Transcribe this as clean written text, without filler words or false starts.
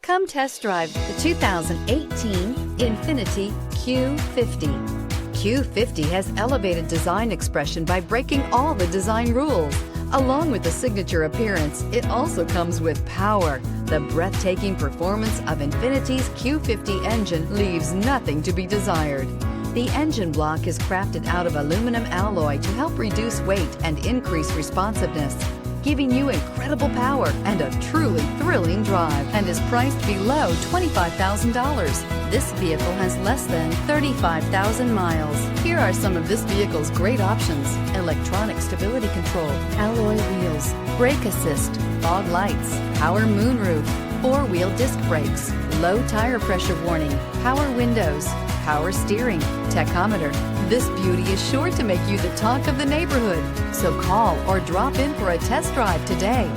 Come test drive the 2018 Infiniti Q50. Q50 has elevated design expression by breaking all the design rules. Along with the signature appearance, it also comes with power. The breathtaking performance of Infiniti's Q50 engine leaves nothing to be desired. The engine block is crafted out of aluminum alloy to help reduce weight and increase responsiveness, giving you incredible power and a truly thrilling drive, and is priced below $25,000. This vehicle has less than 35,000 miles. Here are some of this vehicle's great options: electronic stability control, alloy wheels, brake assist, fog lights, power moonroof, four-wheel disc brakes, low tire pressure warning, power windows, power steering, tachometer. This beauty is sure to make you the talk of the neighborhood. So call or drop in for a test drive today.